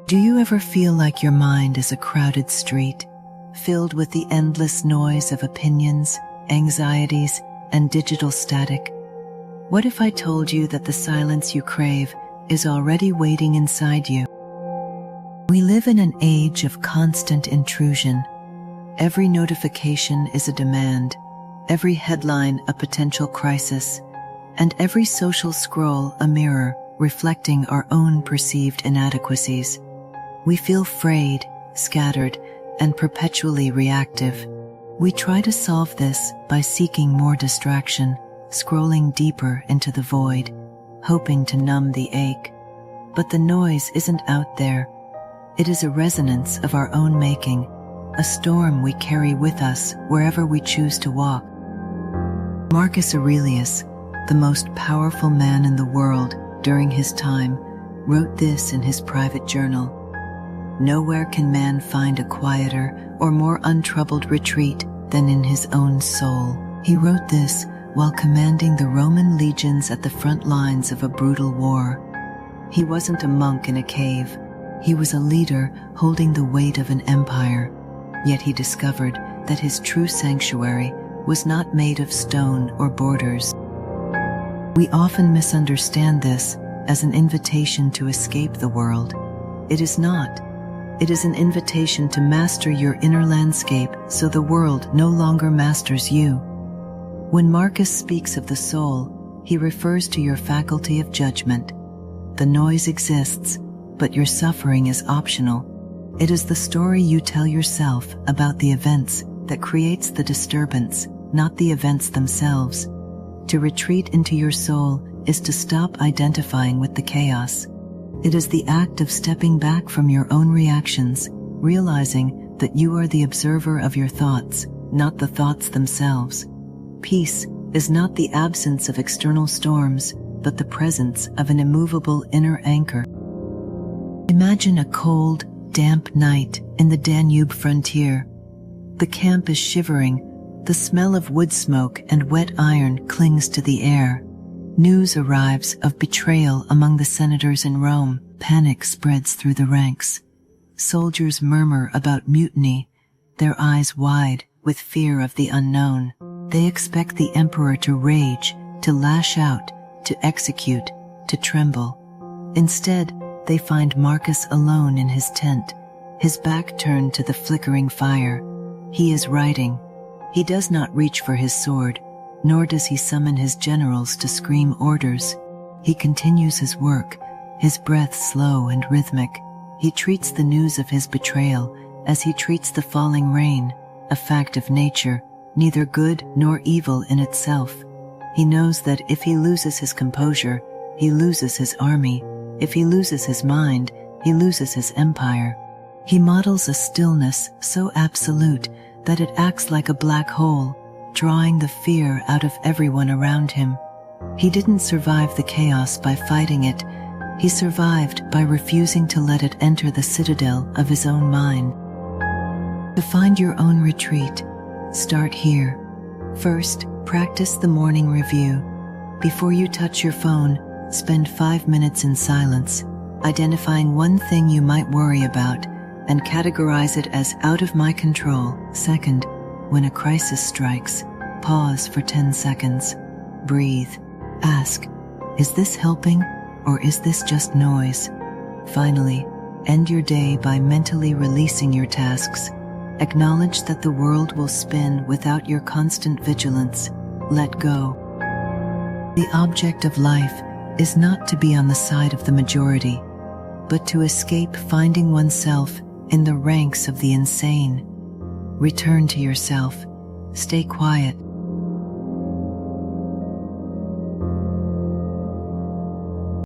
Do you ever feel like your mind is a crowded street, filled with the endless noise of opinions, anxieties, and digital static? What if I told you that the silence you crave is already waiting inside you? We live in an age of constant intrusion. Every notification is a demand, every headline a potential crisis, and every social scroll a mirror reflecting our own perceived inadequacies. We feel frayed, scattered, and perpetually reactive. We try to solve this by seeking more distraction, scrolling deeper into the void, hoping to numb the ache. But the noise isn't out there. It is a resonance of our own making, a storm we carry with us wherever we choose to walk. Marcus Aurelius, the most powerful man in the world during his time, wrote this in his private journal: "Nowhere can man find a quieter or more untroubled retreat than in his own soul." He wrote this while commanding the Roman legions at the front lines of a brutal war. He wasn't a monk in a cave. He was a leader holding the weight of an empire. Yet he discovered that his true sanctuary was not made of stone or borders. We often misunderstand this as an invitation to escape the world. It is not. It is an invitation to master your inner landscape so the world no longer masters you. When Marcus speaks of the soul, he refers to your faculty of judgment. The noise exists, but your suffering is optional. It is the story you tell yourself about the events that creates the disturbance, not the events themselves. To retreat into your soul is to stop identifying with the chaos. It is the act of stepping back from your own reactions, realizing that you are the observer of your thoughts, not the thoughts themselves. Peace is not the absence of external storms, but the presence of an immovable inner anchor. Imagine a cold, damp night in the Danube frontier. The camp is shivering. The smell of wood smoke and wet iron clings to the air. News arrives of betrayal among the senators in Rome. Panic spreads through the ranks. Soldiers murmur about mutiny, their eyes wide with fear of the unknown. They expect the emperor to rage, to lash out, to execute, to tremble. Instead, they find Marcus alone in his tent, his back turned to the flickering fire. He is writing. He does not reach for his sword, nor does he summon his generals to scream orders. He continues his work, his breath slow and rhythmic. He treats the news of his betrayal as he treats the falling rain, a fact of nature, neither good nor evil in itself. He knows that if he loses his composure, he loses his army. If he loses his mind, he loses his empire. He models a stillness so absolute that it acts like a black hole, drawing the fear out of everyone around him. He didn't survive the chaos by fighting it. He survived by refusing to let it enter the citadel of his own mind. To find your own retreat, start here. First, practice the morning review. Before you touch your phone, spend 5 minutes in silence, identifying one thing you might worry about and categorize it as out of my control. Second, when a crisis strikes, pause for 10 seconds. Breathe. Ask, is this helping or is this just noise? Finally, end your day by mentally releasing your tasks. Acknowledge that the world will spin without your constant vigilance. Let go. The object of life is not to be on the side of the majority, but to escape finding oneself in the ranks of the insane. Return to yourself. Stay quiet.